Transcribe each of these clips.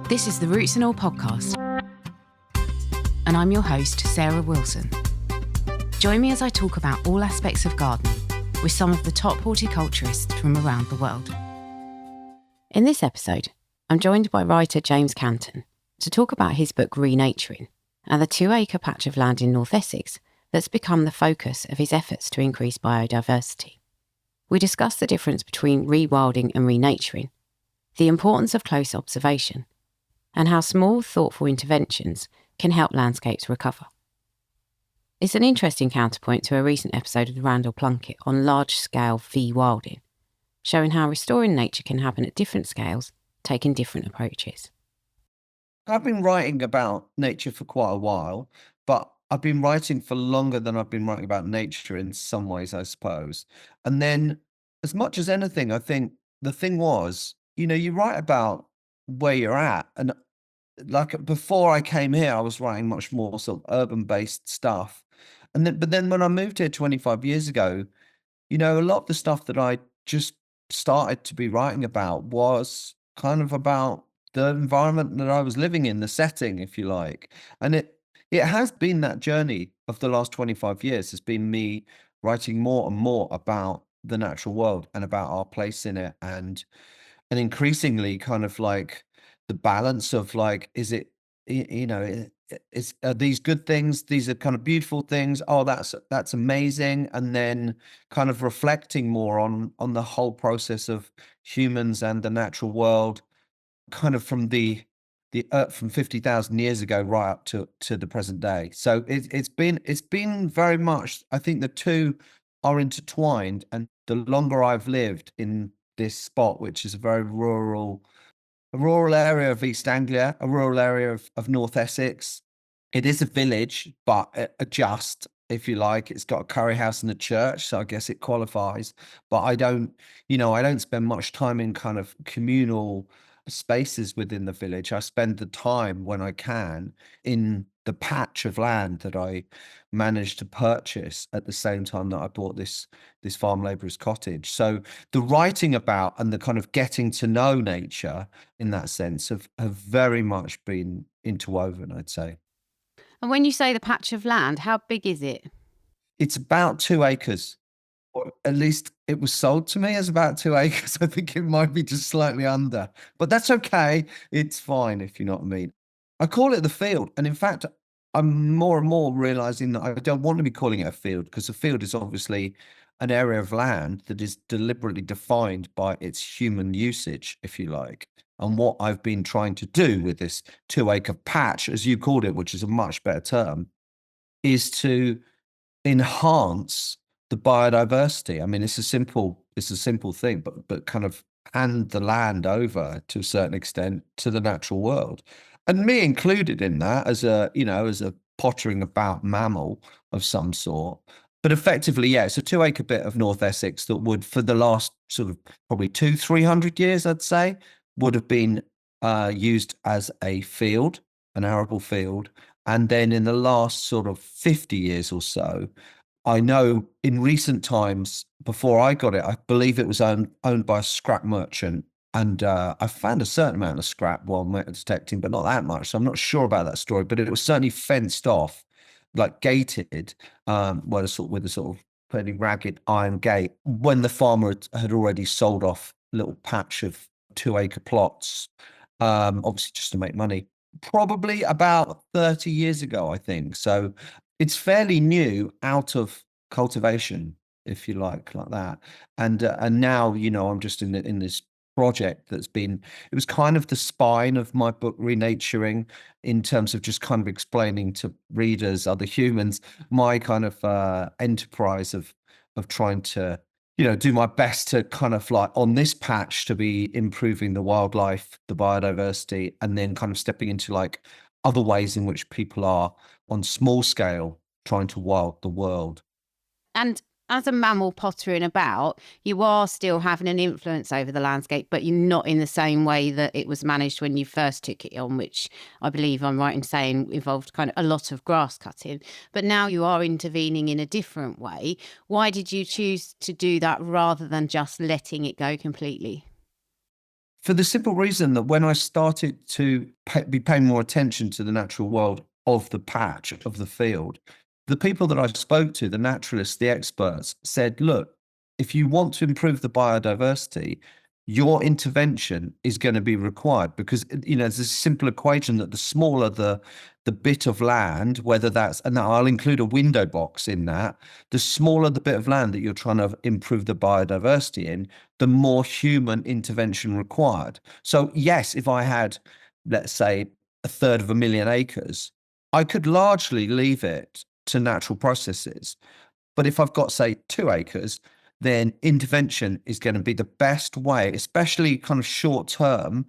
This is the Roots and All podcast, and I'm your host, Sarah Wilson. Join me as I talk about all aspects of gardening with some of the top horticulturists from around the world. In this episode, I'm joined by writer James Canton to talk about his book Renaturing and the 2-acre patch of land in North Essex that's become the focus of his efforts to increase biodiversity. We discuss the difference between rewilding and renaturing, the importance of close observation, and how small, thoughtful interventions can help landscapes recover. It's an interesting counterpoint to a recent episode of Randal Plunkett on large-scale rewilding, showing how restoring nature can happen at different scales, taking different approaches. I've been writing about nature for quite a while, but I've been writing for longer than I've been writing about nature in some ways, I suppose. And then, as much as anything, I think the thing was, you write about where you're at. And like before I came here, I was writing much more sort of urban-based stuff. But then when I moved here 25 years ago, a lot of the stuff that I just started to be writing about was kind of about the environment that I was living in, the setting, if you like. And it has been that journey of the last 25 years, has been me writing more and more about the natural world and about our place in it, and increasingly kind of like the balance of like, is it, are these good things? These are kind of beautiful things. Oh, that's amazing. And then kind of reflecting more on the whole process of humans and the natural world, kind of from the from 50,000 years ago right up to the present day. So it's been very much, I think the two are intertwined. And the longer I've lived in this spot, which is a very rural area of East Anglia, a rural area of North Essex. It is a village, but just, if you like, it's got a curry house and a church, so I guess it qualifies. But I don't spend much time in kind of communal spaces within the village. I spend the time when I can in the patch of land that I managed to purchase at the same time that I bought this farm labourer's cottage. So the writing about and the kind of getting to know nature in that sense have very much been interwoven, I'd say. And when you say the patch of land, how big is it? It's about 2 acres, or at least it was sold to me as about 2 acres. I think it might be just slightly under, but that's okay. It's fine, if you know what I mean. I call it the field. And in fact, I'm more and more realizing that I don't want to be calling it a field, because a field is obviously an area of land that is deliberately defined by its human usage, if you like. And what I've been trying to do with this 2-acre patch, as you called it, which is a much better term, is to enhance the biodiversity. I mean, it's a simple thing, but kind of hand the land over to a certain extent to the natural world, and me included in that as a pottering about mammal of some sort. But effectively, yeah, it's a 2-acre bit of North Essex that would, for the last sort of probably 200-300 years, I'd say, would have been used as a field, an arable field. And then in the last sort of 50 years or so, I know in recent times, before I got it, I believe it was owned by a scrap merchant. And I found a certain amount of scrap while metal detecting, but not that much. So I'm not sure about that story, but it was certainly fenced off, like gated, with a sort of fairly ragged iron gate, when the farmer had already sold off a little patch of 2-acre plots, obviously just to make money, probably about 30 years ago, I think. So it's fairly new out of cultivation, if you like that. And now, I'm just in this project it was kind of the spine of my book Renaturing, in terms of just kind of explaining to readers, other humans, my kind of enterprise of trying to do my best to kind of like on this patch to be improving the wildlife, the biodiversity, and then kind of stepping into like other ways in which people are on small scale trying to wild the world. And as a mammal pottering about, you are still having an influence over the landscape, but you're not in the same way that it was managed when you first took it on, which I believe I'm right in saying involved kind of a lot of grass cutting. But now you are intervening in a different way. Why did you choose to do that rather than just letting it go completely? For the simple reason that when I started to be paying more attention to the natural world of the patch, of the field, the people that I spoke to, the naturalists, the experts, said, look, if you want to improve the biodiversity, your intervention is going to be required, because there's a simple equation that the smaller the bit of land, whether that's, and I'll include a window box in that, the smaller the bit of land that you're trying to improve the biodiversity in, the more human intervention required. So yes, if I had, let's say, 1/3 of a million acres, I could largely leave it to natural processes. But if I've got, say, 2 acres, then intervention is going to be the best way, especially kind of short term,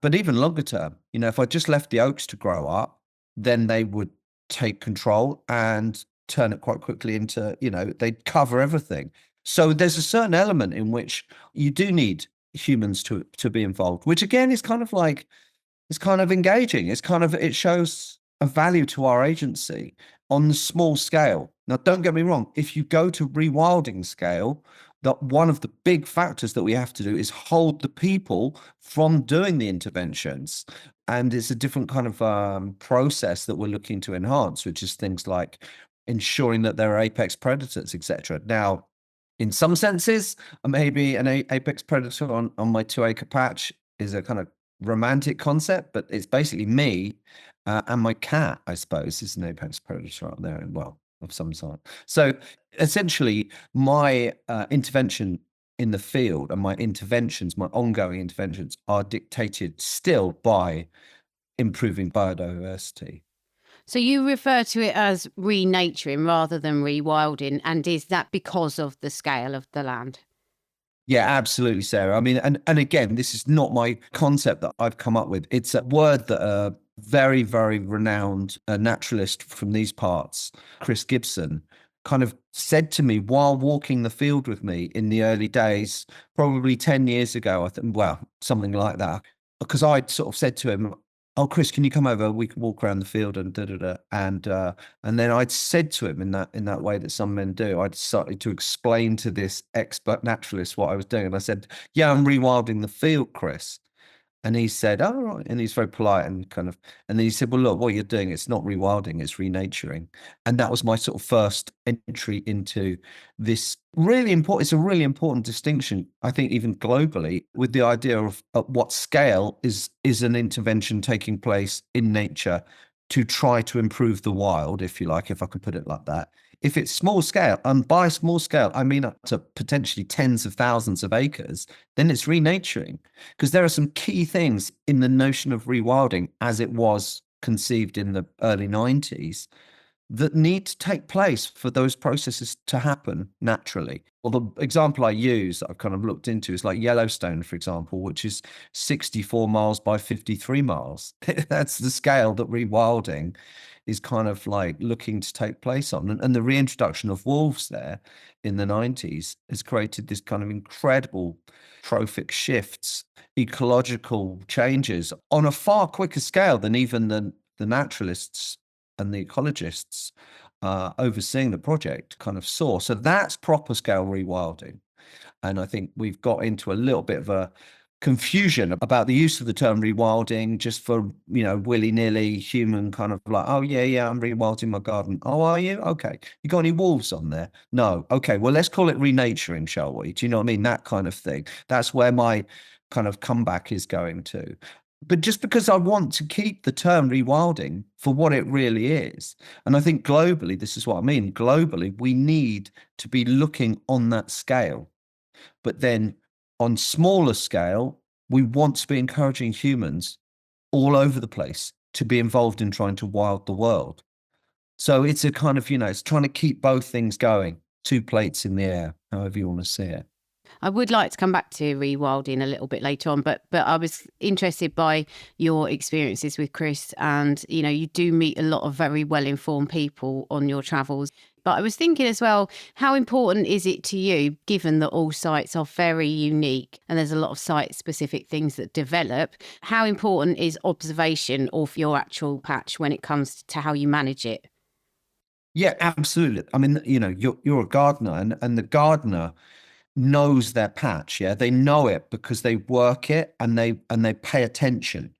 but even longer term. If I just left the oaks to grow up, then they would take control and turn it quite quickly into, they'd cover everything. So there's a certain element in which you do need humans to be involved, which again is kind of like, it's kind of engaging. It shows a value to our agency on the small scale. Now, don't get me wrong. If you go to rewilding scale, that one of the big factors that we have to do is hold the people from doing the interventions. And it's a different kind of process that we're looking to enhance, which is things like ensuring that there are apex predators, etc. Now, in some senses, maybe an apex predator on my 2-acre patch is a kind of romantic concept, but it's basically me and my cat, I suppose, is an apex predator out there, well, of some sort. So essentially, my intervention in the field and my ongoing interventions are dictated still by improving biodiversity. So you refer to it as renaturing rather than rewilding, and is that because of the scale of the land? Yeah, absolutely, Sarah. I mean, and again, this is not my concept that I've come up with. It's a word that a very, very renowned naturalist from these parts, Chris Gibson, kind of said to me while walking the field with me in the early days, probably 10 years ago, I think, well, something like that. Because I'd sort of said to him, oh, Chris, can you come over? We can walk around the field and da-da-da. And then I'd said to him in that way that some men do, I'd started to explain to this expert naturalist what I was doing. And I said, yeah, I'm rewilding the field, Chris. And he said, oh, right. And he's very polite and and then he said, well, look, what you're doing, it's not rewilding, it's renaturing. And that was my sort of first entry into this really important, it's a really important distinction, I think, even globally, with the idea of at what scale is an intervention taking place in nature to try to improve the wild, if you like, if I could put it like that. If it's small scale, and by small scale, I mean up to potentially tens of thousands of acres, then it's renaturing. Because there are some key things in the notion of rewilding as it was conceived in the early 90s that need to take place for those processes to happen naturally. Well, the example I use, I've kind of looked into, is like Yellowstone, for example, which is 64 miles by 53 miles. That's the scale that rewilding is kind of like looking to take place on. And the reintroduction of wolves there in the 90s has created this kind of incredible trophic shifts, ecological changes on a far quicker scale than even the naturalists and the ecologists overseeing the project kind of saw. So that's proper scale rewilding. And I think we've got into a little bit of a confusion about the use of the term rewilding just for, willy-nilly human kind of like, oh, yeah, I'm rewilding my garden. Oh, are you? Okay. You got any wolves on there? No. Okay. Well, let's call it renaturing, shall we? Do you know what I mean? That kind of thing. That's where my kind of comeback is going to. But just because I want to keep the term rewilding for what it really is. And I think globally, this is what I mean. Globally, we need to be looking on that scale. But then on smaller scale, we want to be encouraging humans all over the place to be involved in trying to wild the world. So it's a kind of, it's trying to keep both things going, two plates in the air, however you want to see it. I would like to come back to rewilding a little bit later on, but I was interested by your experiences with Chris, and you do meet a lot of very well-informed people on your travels. But I was thinking as well, how important is it to you, given that all sites are very unique and there's a lot of site-specific things that develop, how important is observation of your actual patch when it comes to how you manage it? Yeah, absolutely. I mean, you're a gardener, and the gardener knows their patch. Yeah, they know it because they work it and they pay attention.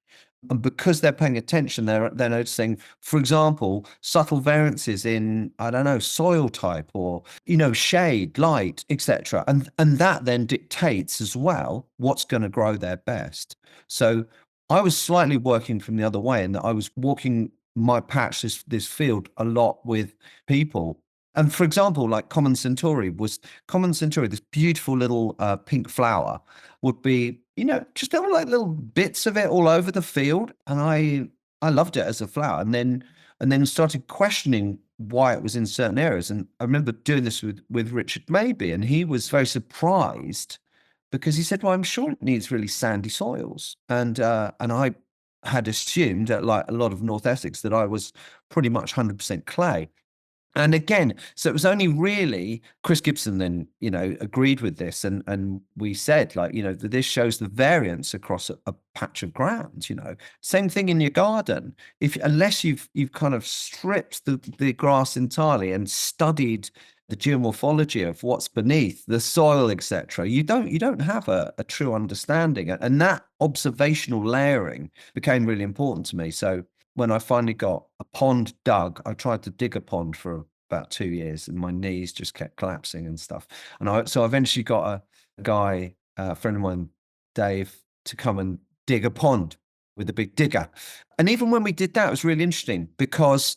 And because they're paying attention, they're noticing, for example, subtle variances in, I don't know, soil type or, shade, light, etc. And that then dictates as well what's going to grow there best. So I was slightly working from the other way in that I was walking my patch, this field, a lot with people. And for example, like Common Centauri, this beautiful little pink flower would be, just little bits of it all over the field. And I loved it as a flower. And then started questioning why it was in certain areas. And I remember doing this with Richard Maybe, and he was very surprised because he said, well, I'm sure it needs really sandy soils. And I had assumed that, like a lot of North Essex, that I was pretty much 100% clay. And again, so it was only really Chris Gibson then, agreed with this. And we said, like, that this shows the variance across a patch of ground, Same thing in your garden. Unless you've kind of stripped the grass entirely and studied the geomorphology of what's beneath the soil, etc., you don't have a true understanding. And that observational layering became really important to me. So when I finally got a pond dug, I tried to dig a pond for about 2 years and my knees just kept collapsing and stuff. So I eventually got a guy, a friend of mine, Dave, to come and dig a pond with a big digger. And even when we did that, it was really interesting because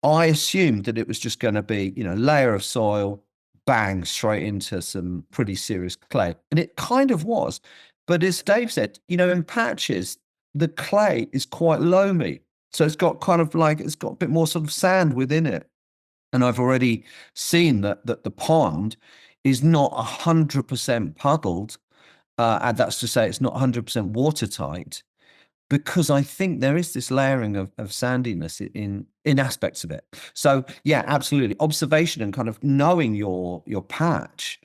I assumed that it was just going to be, layer of soil, bang, straight into some pretty serious clay. And it kind of was. But as Dave said, in patches, the clay is quite loamy. So it's got a bit more sort of sand within it. And I've already seen that the pond is not 100% puddled. And that's to say it's not 100% watertight, because I think there is this layering of sandiness in aspects of it. So yeah, absolutely. Observation and kind of knowing your patch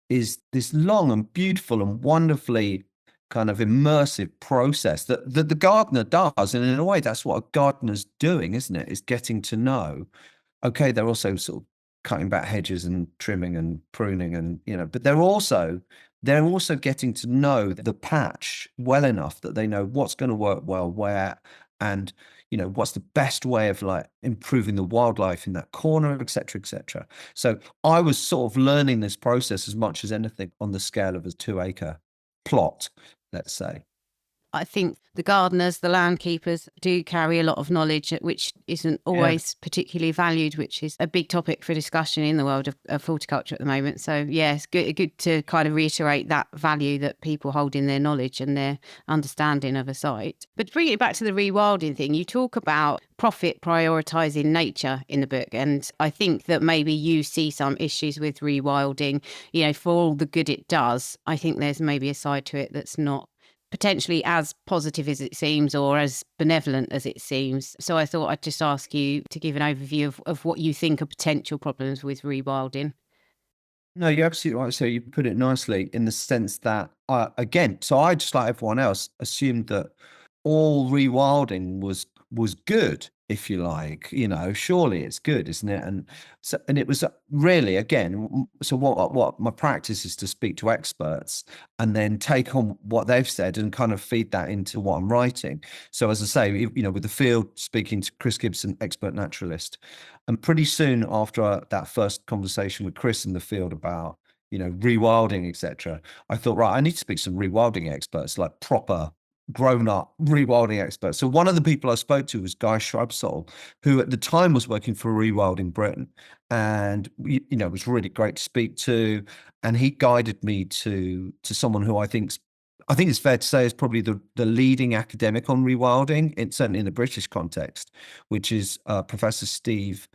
is this long and beautiful and wonderfully kind of immersive process that the gardener does. And in a way, that's what a gardener's doing, isn't it? Is getting to know. Okay, they're also sort of cutting back hedges and trimming and pruning and, but they're also getting to know the patch well enough that they know what's going to work well where, and what's the best way of like improving the wildlife in that corner, etc., etc. So I was sort of learning this process as much as anything on the scale of a 2-acre plot, let's say. I think the gardeners, the land keepers do carry a lot of knowledge, which isn't always particularly valued, which is a big topic for discussion in the world of horticulture at the moment. So, yeah, it's good to kind of reiterate that value that people hold in their knowledge and their understanding of a site. But bringing it back to the rewilding thing, you talk about profit prioritising nature in the book. And I think that maybe you see some issues with rewilding, for all the good it does. I think there's maybe a side to it that's not potentially as positive as it seems or as benevolent as it seems. So I thought I'd just ask you to give an overview of what you think are potential problems with rewilding. No, you're absolutely right. So you put it nicely in the sense that, again, so I, just like everyone else, assumed that all rewilding was good, if you like. Surely it's good, isn't it? And it was really, again, so what my practice is to speak to experts and then take on what they've said and kind of feed that into what I'm writing. So as I say, with the field, speaking to Chris Gibson, expert naturalist, and pretty soon after that first conversation with Chris in the field about rewilding, etc., I thought, right, I need to speak to some rewilding experts, like proper grown-up rewilding experts. So one of the people I spoke to was Guy Shrubsole, who at the time was working for Rewilding Britain, and it was really great to speak to. And he guided me to someone who I think it's fair to say is probably the leading academic on rewilding, certainly in the British context, which is Professor Steve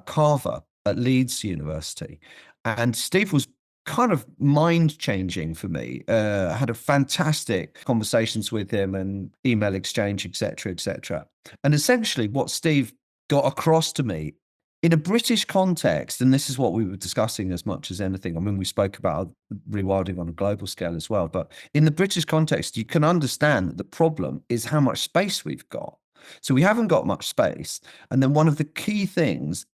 Carver at Leeds University. And Steve was kind of mind-changing for me. Had a fantastic conversations with him and email exchange, etc., etc. And essentially what Steve got across to me in a British context, and this is what we were discussing as much as anything. I mean, we spoke about rewilding on a global scale as well, but in the British context, you can understand that the problem is how much space we've got. So we haven't got much space. And then one of the key things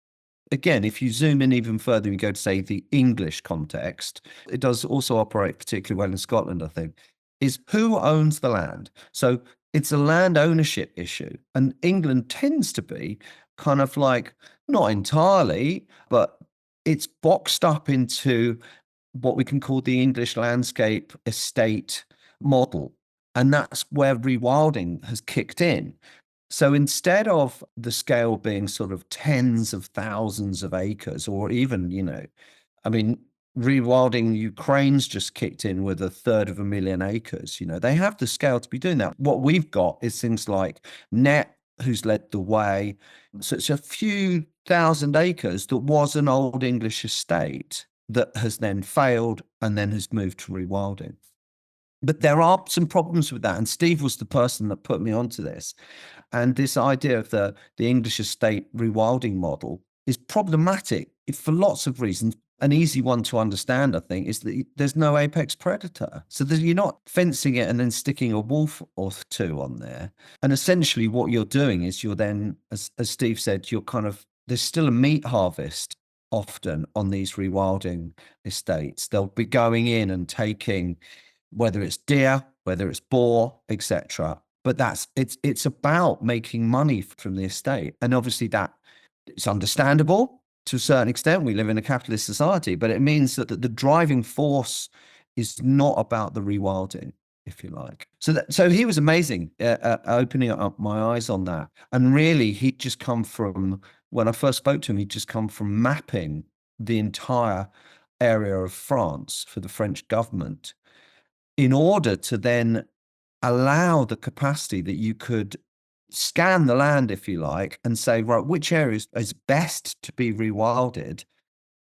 again, if you zoom in even further, you go to, say, the English context, it does also operate particularly well in Scotland, I think, is who owns the land. So it's a land ownership issue. And England tends to be kind of like, not entirely, but it's boxed up into what we can call the English landscape estate model. And that's where rewilding has kicked in. So instead of the scale being sort of tens of thousands of acres, or even, I mean, rewilding Ukraine's just kicked in with 1/3 of a million acres. They have the scale to be doing that. What we've got is things like Net, who's led the way. So it's a few thousand acres that was an old English estate that has then failed and then has moved to rewilding. But there are some problems with that. And Steve was the person that put me onto this. And this idea of the English estate rewilding model is problematic for lots of reasons. An easy one to understand, I think, is that there's no apex predator. So that you're not fencing it and then sticking a wolf or two on there. And essentially what you're doing is you're then, as Steve said, there's still a meat harvest often on these rewilding estates. They'll be going in and taking, whether it's deer, whether it's boar, etc. But it's about making money from the estate. And obviously that it's understandable to a certain extent. We live in a capitalist society, but it means that the driving force is not about the rewilding, if you like. So he was amazing at opening up my eyes on that. And really, he'd just come from, when I first spoke to him, he'd just come from mapping the entire area of France for the French government in order to then allow the capacity that you could scan the land, if you like, and say, right, which area is best to be rewilded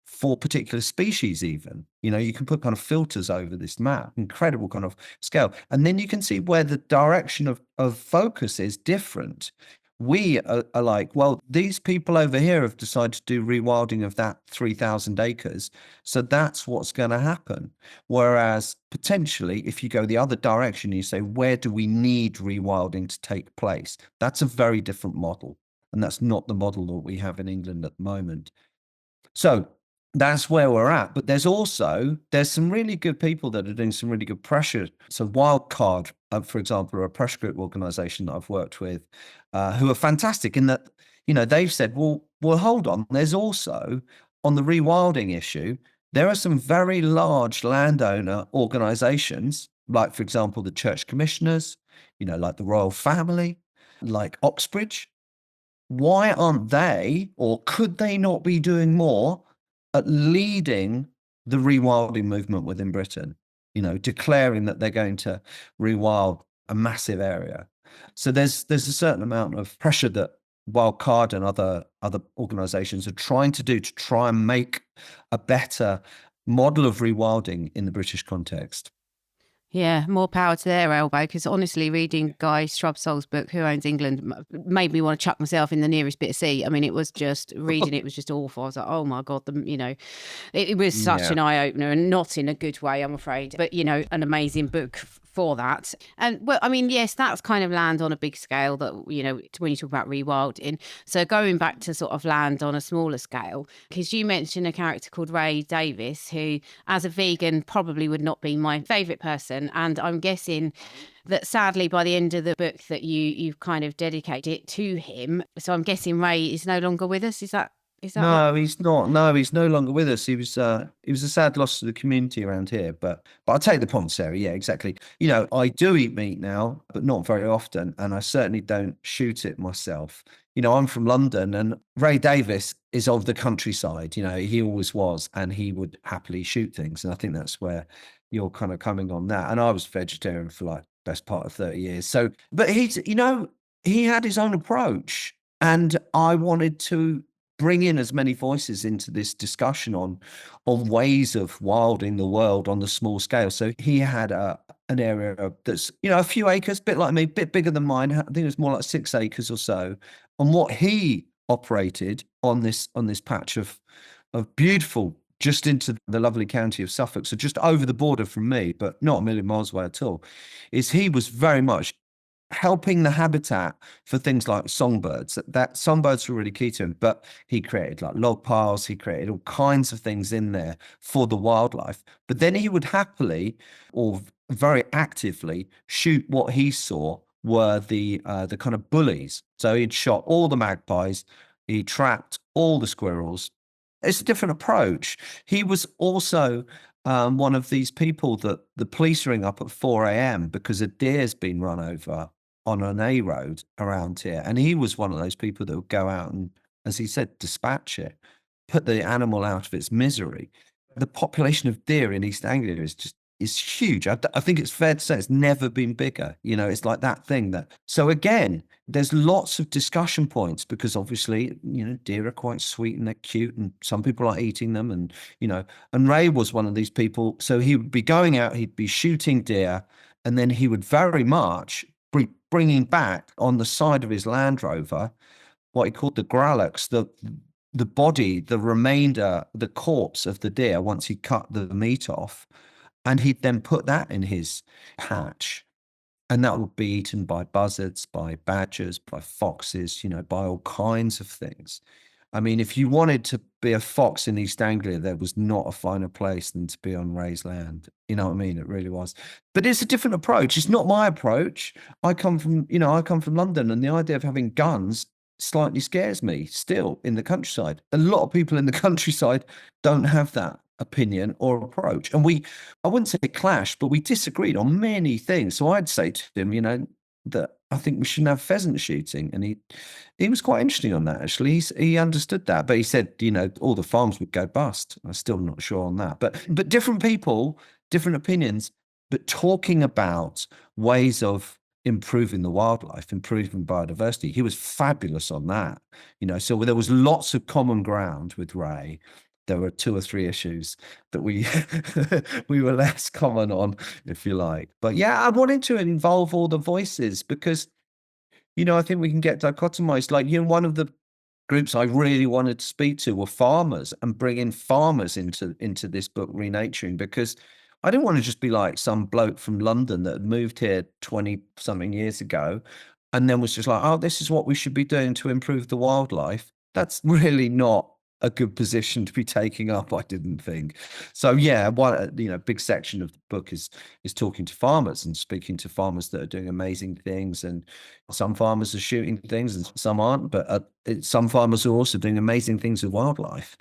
for particular species even. You can put kind of filters over this map, incredible kind of scale. And then you can see where the direction of focus is different. We are like, well, these people over here have decided to do rewilding of that 3,000 acres. So that's what's going to happen. Whereas potentially, if you go the other direction, you say, where do we need rewilding to take place? That's a very different model. And that's not the model that we have in England at the moment. So that's where we're at. But there's some really good people that are doing some really good pressure. So Wildcard, for example, are a pressure group organization that I've worked with, who are fantastic in that, they've said, well, hold on. There's also, on the rewilding issue, there are some very large landowner organizations, like, for example, the church commissioners, like the royal family, like Oxbridge. Why aren't they, or could they not be doing more at leading the rewilding movement within Britain, declaring that they're going to rewild a massive area? So there's a certain amount of pressure that Wildcard and other organizations are trying to do to try and make a better model of rewilding in the British context. Yeah, more power to their elbow, because honestly, reading Guy Shrubsole's book, Who Owns England, made me want to chuck myself in the nearest bit of sea. I mean, it was just, reading it was just awful. I was like, oh my God, it was such an eye-opener, and not in a good way, I'm afraid. But, an amazing book for that. And well, I mean, yes, that's kind of land on a big scale that, when you talk about rewilding. So going back to sort of land on a smaller scale, because you mentioned a character called Ray Davies, who as a vegan probably would not be my favourite person. And I'm guessing that sadly by the end of the book that you've kind of dedicated it to him. So I'm guessing Ray is no longer with us. Is that no, he's not. No, he's no longer with us. He was a sad loss to the community around here. But I take the point, Sarah. Yeah, exactly. I do eat meat now, but not very often, and I certainly don't shoot it myself. I'm from London, and Ray Davies is of the countryside. He always was, and he would happily shoot things. And I think that's where you're kind of coming on that. And I was vegetarian for like best part of 30 years. So, but he had his own approach, and I wanted to bring in as many voices into this discussion on ways of wilding the world on the small scale. So he had an area that's, a few acres, bit like me, bit bigger than mine. I think it was more like 6 acres or so. And what he operated on this patch of beautiful, just into the lovely county of Suffolk, so just over the border from me, but not a million miles away at all, is he was very much helping the habitat for things like songbirds. That songbirds were really key to him, but he created like log piles, he created all kinds of things in there for the wildlife. But then he would happily or very actively shoot what he saw were the kind of bullies. So he'd shot all the magpies, he trapped all the squirrels. It's a different approach. He was also one of these people that the police ring up at 4 a.m. because a deer's been run over on an A road around here. And he was one of those people that would go out and, as he said, dispatch it, put the animal out of its misery. The population of deer in East Anglia is huge. I think it's fair to say it's never been bigger. You know, it's like that thing that. So again, there's lots of discussion points because obviously, you know, deer are quite sweet and they're cute, and some people are eating them, and you know, and Ray was one of these people. So he would be going out, he'd be shooting deer, and then he would very much be bringing back on the side of his Land Rover what he called the grallochs, the body, the remainder, the corpse of the deer once he cut the meat off. And he'd then put that in his patch. And that would be eaten by buzzards, by badgers, by foxes, you know, by all kinds of things. I mean, if you wanted to be a fox in East Anglia, there was not a finer place than to be on Ray's land. You know what I mean? It really was. But it's a different approach. It's not my approach. I come from London, and the idea of having guns slightly scares me still in the countryside. A lot of people in the countryside don't have that opinion or approach. And I wouldn't say clash, but we disagreed on many things. So I'd say to him, you know, that I think we shouldn't have pheasant shooting. And he was quite interesting on that, actually. He understood that, but he said, you know, all the farms would go bust. I'm still not sure on that. But different people, different opinions, but talking about ways of improving the wildlife, improving biodiversity. He was fabulous on that. You know, so there was lots of common ground with Ray. There were 2 or 3 issues that we we were less common on, if you like. But yeah, I wanted to involve all the voices because, you know, I think we can get dichotomized. Like, you know, one of the groups I really wanted to speak to were farmers, and bring in farmers into this book, Renaturing, because I didn't want to just be like some bloke from London that had moved here 20-something years ago and then was just like, oh, this is what we should be doing to improve the wildlife. That's really not a good position to be taking up, I didn't think. So yeah, one, you know, big section of the book is talking to farmers and speaking to farmers that are doing amazing things. And some farmers are shooting things and some aren't, but some farmers are also doing amazing things with wildlife,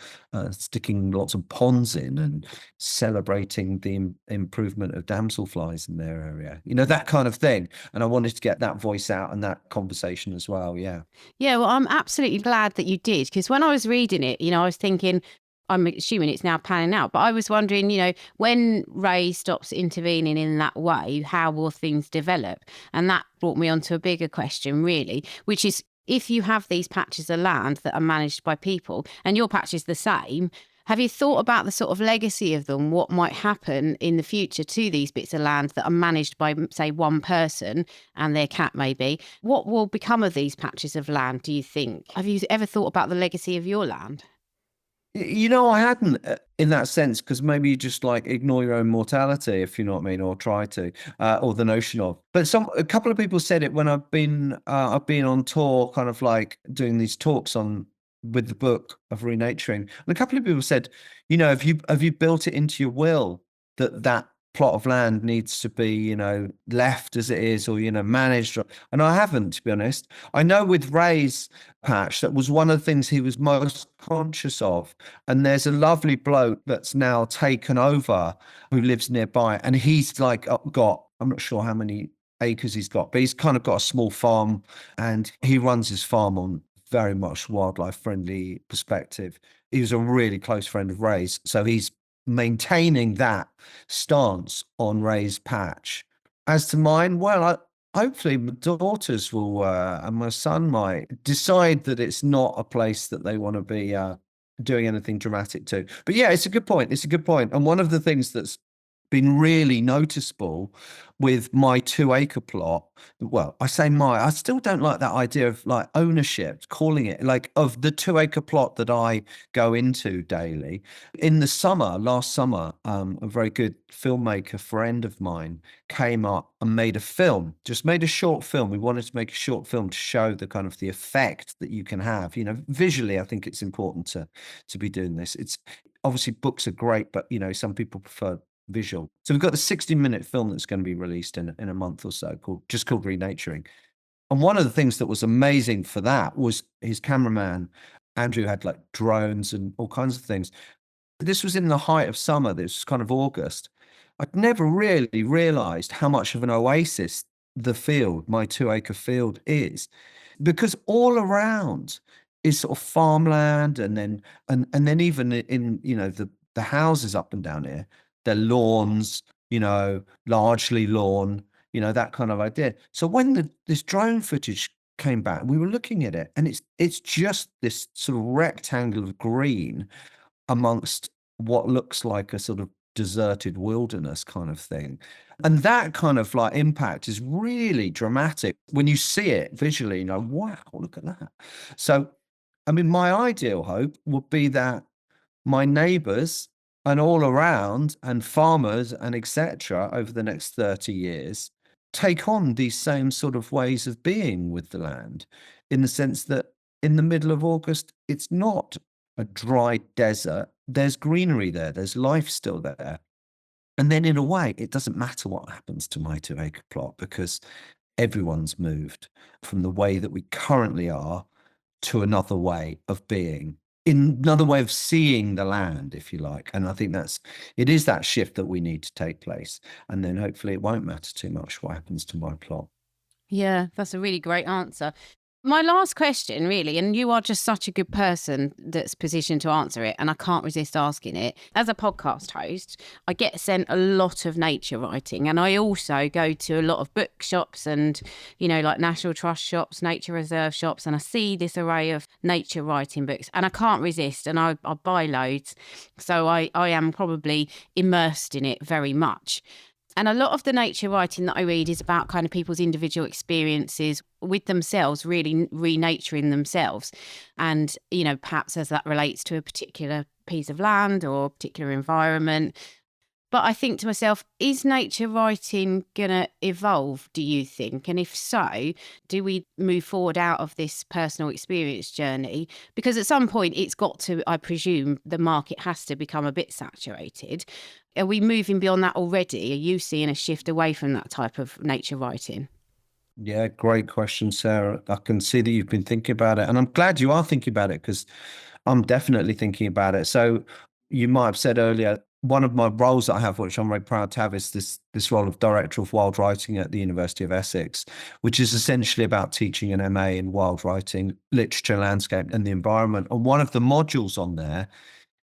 sticking lots of ponds in and celebrating the improvement of damselflies in their area, you know, that kind of thing. And I wanted to get that voice out and that conversation as well. Yeah. Yeah, well, I'm absolutely glad that you did, because when I was reading it, you know, I was thinking, I'm assuming it's now panning out, but I was wondering, you know, when Ray stops intervening in that way, how will things develop? And that brought me on to a bigger question, really, which is, if you have these patches of land that are managed by people and your patch is the same, have you thought about the sort of legacy of them? What might happen in the future to these bits of land that are managed by, say, one person and their cat maybe? What will become of these patches of land, do you think? Have you ever thought about the legacy of your land? You know, I hadn't in that sense, because maybe you just like ignore your own mortality, if you know what I mean, or try to, or the notion of. But a couple of people said it when I've been on tour, kind of like doing these talks with the book of Renaturing, and a couple of people said, you know, have you built it into your will that plot of land needs to be, you know, left as it is, or, you know, managed? And I haven't, to be honest. I know with Ray's patch, that was one of the things he was most conscious of. And there's a lovely bloke that's now taken over who lives nearby, and he's like got, I'm not sure how many acres he's got, but he's kind of got a small farm, and he runs his farm on very much wildlife friendly perspective. He was a really close friend of Ray's, so he's maintaining that stance on Ray's patch. As to mine, well, hopefully my daughters will and my son might decide that it's not a place that they want to be doing anything dramatic to. But yeah, it's a good point. It's a good point. And one of the things that's been really noticeable with my 2-acre plot. Well, I still don't like that idea of like ownership, calling it like of the 2-acre plot that I go into daily. In the summer, last summer, a very good filmmaker friend of mine came up and made a film, just made a short film. We wanted to make a short film to show the kind of the effect that you can have, visually. I think it's important to be doing this. It's obviously books are great, but some people prefer visual. So we've got a 60-minute film that's going to be released in a month or so called Renaturing. And one of the things that was amazing for that was his cameraman, Andrew, had like drones and all kinds of things. This was in the height of summer. This was kind of August. I'd never really realized how much of an oasis the field, my 2-acre field, is, because all around is sort of farmland, and then even in the houses up and down here, they're lawns, largely lawn, that kind of idea. So when this drone footage came back, we were looking at it, and it's just this sort of rectangle of green amongst what looks like a sort of deserted wilderness kind of thing. And that kind of like impact is really dramatic when you see it visually, wow, look at that. So, I mean, my ideal hope would be that my neighbors and all around and farmers and etc. over the next 30 years take on these same sort of ways of being with the land, in the sense that in the middle of August, it's not a dry desert. There's greenery there. There's life still there. And then in a way, it doesn't matter what happens to my 2-acre plot, because everyone's moved from the way that we currently are to another way of being, in another way of seeing the land, if you like. And I think it is that shift that we need to take place. And then hopefully it won't matter too much what happens to my plot. Yeah, that's a really great answer. My last question, really, and you are just such a good person that's positioned to answer it, and I can't resist asking it. As a podcast host, I get sent a lot of nature writing, and I also go to a lot of bookshops and, like National Trust shops, nature reserve shops, and I see this array of nature writing books, and I can't resist, and I buy loads. So I am probably immersed in it very much. And a lot of the nature writing that I read is about kind of people's individual experiences with themselves, really renaturing themselves. And, perhaps as that relates to a particular piece of land or a particular environment. But I think to myself, is nature writing going to evolve, do you think? And if so, do we move forward out of this personal experience journey? Because at some point it's got to, I presume, the market has to become a bit saturated. Are we moving beyond that already? Are you seeing a shift away from that type of nature writing? Yeah, great question, Sarah. I can see that you've been thinking about it, and I'm glad you are thinking about it, because I'm definitely thinking about it. So you might have said earlier, one of my roles that I have, which I'm very proud to have, is this role of Director of Wild Writing at the University of Essex, which is essentially about teaching an MA in wild writing, literature, landscape, and the environment. And one of the modules on there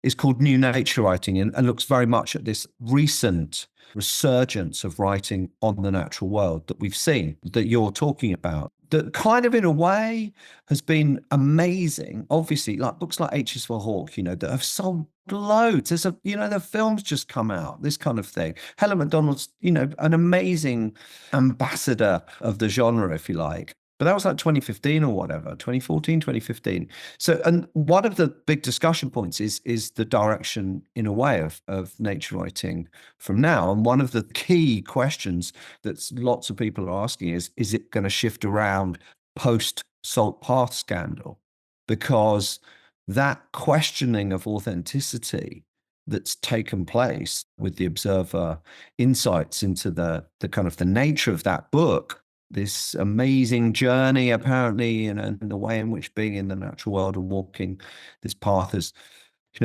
is called New Nature Writing, and looks very much at this recent resurgence of writing on the natural world that we've seen, that you're talking about, that kind of in a way has been amazing. Obviously, like books like H is for Hawk, that have sold loads. There's the films just come out, this kind of thing. Helen Macdonald's, an amazing ambassador of the genre, if you like. But that was like 2015 or whatever, 2014, 2015. So, and one of the big discussion points is the direction, in a way, of nature writing from now. And one of the key questions that lots of people are asking is it going to shift around post Salt Path scandal? Because that questioning of authenticity that's taken place with the Observer insights into the kind of the nature of that book, this amazing journey, apparently, and the way in which being in the natural world and walking this path has,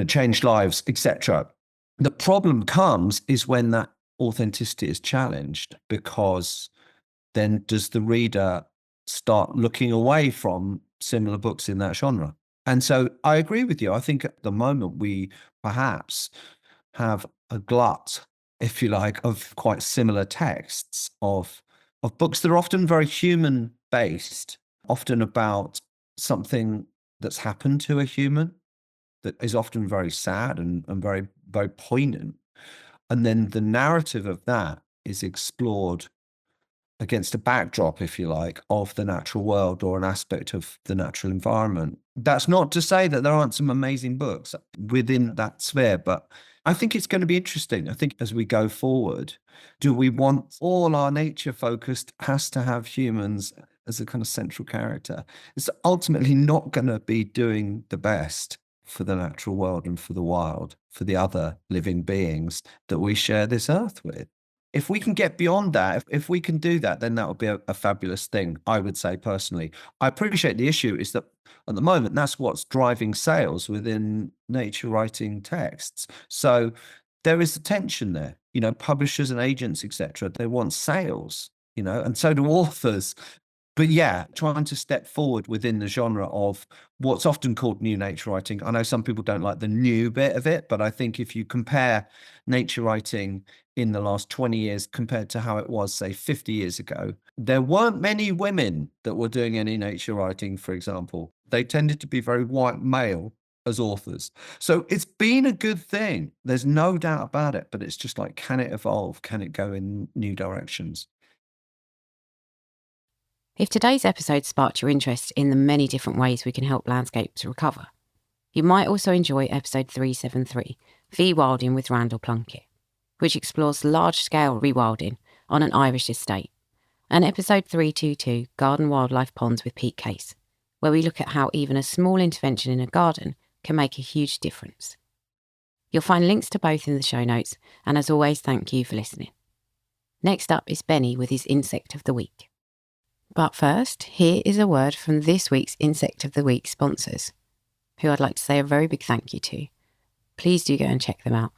changed lives, etc. The problem comes is when that authenticity is challenged, because then does the reader start looking away from similar books in that genre? And so I agree with you. I think at the moment we perhaps have a glut, if you like, of quite similar texts of books that are often very human based, often about something that's happened to a human that is often very sad and very, very poignant. And then the narrative of that is explored against a backdrop, if you like, of the natural world or an aspect of the natural environment. That's not to say that there aren't some amazing books within that sphere, but I think it's going to be interesting. I think as we go forward, do we want all our nature focused has to have humans as a kind of central character? It's ultimately not going to be doing the best for the natural world and for the wild, for the other living beings that we share this earth with. If we can get beyond that, if we can do that, then that would be a fabulous thing, I would say personally. I appreciate the issue is that at the moment, that's what's driving sales within nature writing texts. So there is a tension there, publishers and agents, etc. They want sales, and so do authors. But yeah, trying to step forward within the genre of what's often called new nature writing. I know some people don't like the new bit of it, but I think if you compare nature writing in the last 20 years compared to how it was, say, 50 years ago, there weren't many women that were doing any nature writing, for example. They tended to be very white male as authors. So it's been a good thing. There's no doubt about it, but it's just like, can it evolve? Can it go in new directions? If today's episode sparked your interest in the many different ways we can help landscapes recover, you might also enjoy episode 373, Rewilding with Randal Plunkett, which explores large-scale rewilding on an Irish estate, and episode 322, Garden Wildlife Ponds with Pete Case, where we look at how even a small intervention in a garden can make a huge difference. You'll find links to both in the show notes, and as always, thank you for listening. Next up is Benny with his Insect of the Week. But first, here is a word from this week's Insect of the Week sponsors, who I'd like to say a very big thank you to. Please do go and check them out.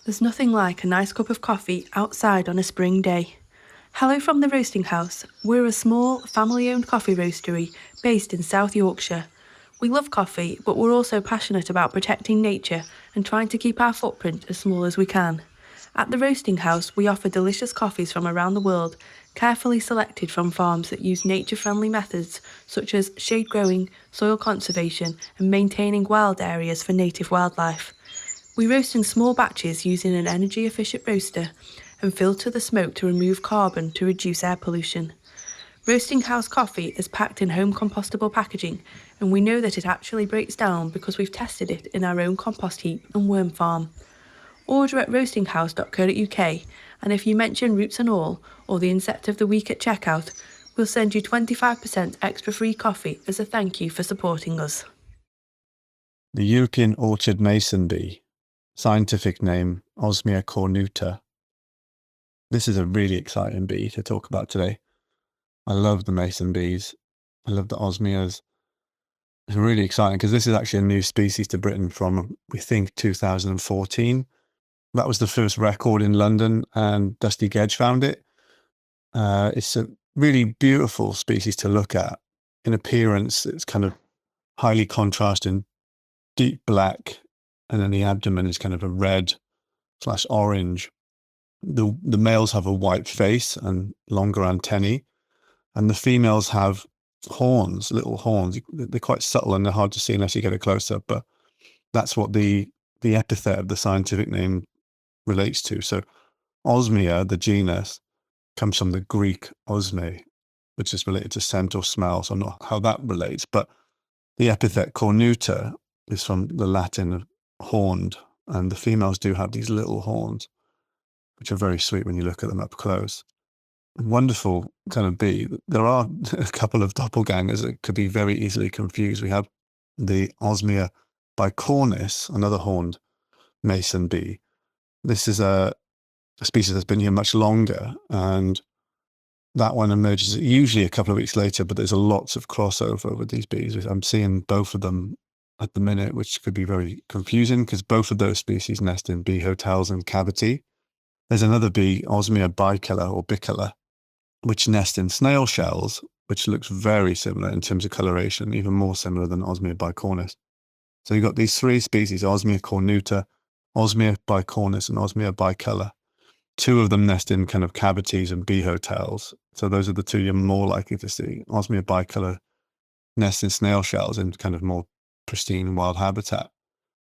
There's nothing like a nice cup of coffee outside on a spring day. Hello from the Roasting House. We're a small, family-owned coffee roastery based in South Yorkshire. We love coffee, but we're also passionate about protecting nature and trying to keep our footprint as small as we can. At the Roasting House, we offer delicious coffees from around the world, carefully selected from farms that use nature-friendly methods such as shade growing, soil conservation, and maintaining wild areas for native wildlife. We roast in small batches using an energy-efficient roaster and filter the smoke to remove carbon to reduce air pollution. Roasting House coffee is packed in home compostable packaging, and we know that it actually breaks down because we've tested it in our own compost heap and worm farm. Order at roastinghouse.co.uk, and if you mention Roots and All or the Insect of the Week at checkout, we'll send you 25% extra free coffee as a thank you for supporting us. The European orchard mason bee, scientific name Osmia cornuta. This is a really exciting bee to talk about today. I love the mason bees. I love the osmias. It's really exciting because this is actually a new species to Britain from, we think, 2014. That was the first record in London, and Dusty Gedge found it. It's a really beautiful species to look at. In appearance, it's kind of highly contrasting, deep black, and then the abdomen is kind of a red/orange. The males have a white face and longer antennae, and the females have horns, little horns. They're quite subtle and they're hard to see unless you get a close up, but that's what the epithet of the scientific name relates to. So Osmia, the genus, comes from the Greek osme, which is related to scent or smell. So I'm not how that relates, but the epithet cornuta is from the Latin of horned, and the females do have these little horns, which are very sweet when you look at them up close. Wonderful kind of bee. There are a couple of doppelgangers that could be very easily confused. We have the Osmia bicornis, another horned mason bee. This is a species that's been here much longer, and that one emerges usually a couple of weeks later, but there's lots of crossover with these bees. I'm seeing both of them at the minute, which could be very confusing because both of those species nest in bee hotels and cavity. There's another bee, Osmia bicolor or bicolor, which nest in snail shells, which looks very similar in terms of coloration, even more similar than Osmia bicornis. So you've got these three species, Osmia cornuta, Osmia bicornis, and Osmia bicolor. Two of them nest in kind of cavities and bee hotels. So those are the two you're more likely to see. Osmia bicolor nests in snail shells in kind of more pristine wild habitat,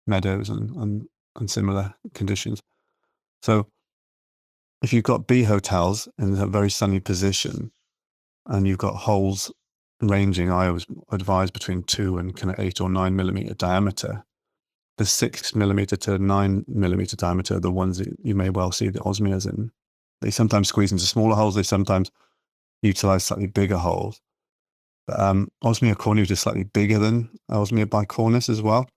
meadows and similar conditions. So if you've got bee hotels in a very sunny position and you've got holes ranging, I always advise between 2 and kind of 8 or 9 millimeter diameter. The 6 millimeter to 9 millimeter diameter are the ones that you may well see the osmias in. They sometimes squeeze into smaller holes. They sometimes utilize slightly bigger holes. But Osmia cornuta is slightly bigger than Osmia bicornis as well.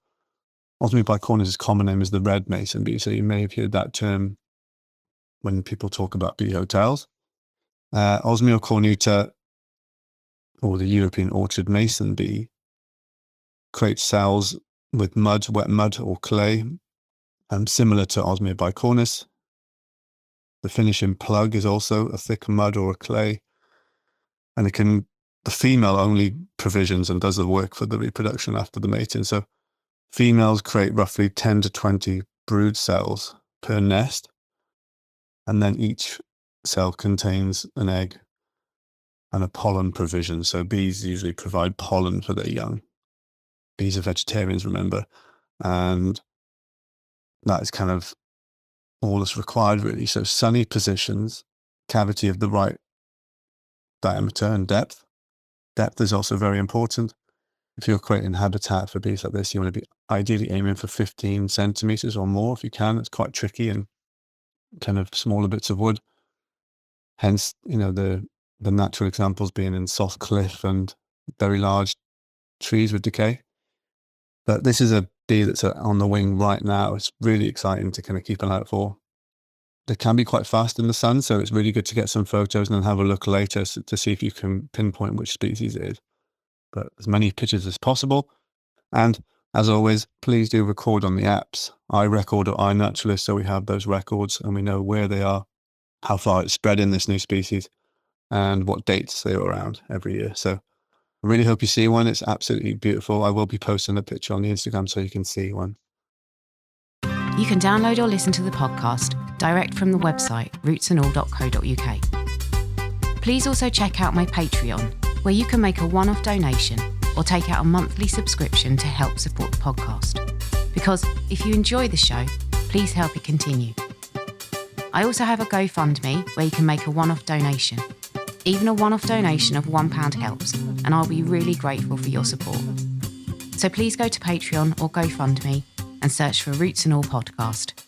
Osmia bicornis' common name is the red mason bee, so you may have heard that term when people talk about bee hotels. Osmia cornuta, or the European orchard mason bee, creates cells with mud, wet mud or clay, similar to Osmia bicornis. The finishing plug is also a thick mud or a clay, and the female only provisions and does the work for the reproduction after the mating. So females create roughly 10 to 20 brood cells per nest, and then each cell contains an egg and a pollen provision. So bees usually provide pollen for their young. Bees are vegetarians, remember, and that is kind of all that's required, really. So sunny positions, cavity of the right diameter and depth. Depth is also very important. If you're creating habitat for bees like this, you want to be ideally aiming for 15 centimeters or more if you can. It's quite tricky and kind of smaller bits of wood. Hence, the natural examples being in soft cliff and very large trees with decay. But this is a bee that's on the wing right now. It's really exciting to kind of keep an eye out for. They can be quite fast in the sun, so it's really good to get some photos and then have a look later to see if you can pinpoint which species it is. But as many pictures as possible. And as always, please do record on the apps, iRecord or iNaturalist, so we have those records and we know where they are, how far it's spread in this new species, and what dates they're around every year. So I really hope you see one. It's absolutely beautiful. I will be posting a picture on the Instagram so you can see one. You can download or listen to the podcast direct from the website rootsandall.co.uk. Please also check out my Patreon, where you can make a one-off donation or take out a monthly subscription to help support the podcast. Because if you enjoy the show, please help it continue. I also have a GoFundMe where you can make a one-off donation. Even a one-off donation of £1 helps, and I'll be really grateful for your support. So please go to Patreon or GoFundMe and search for Roots and All Podcast.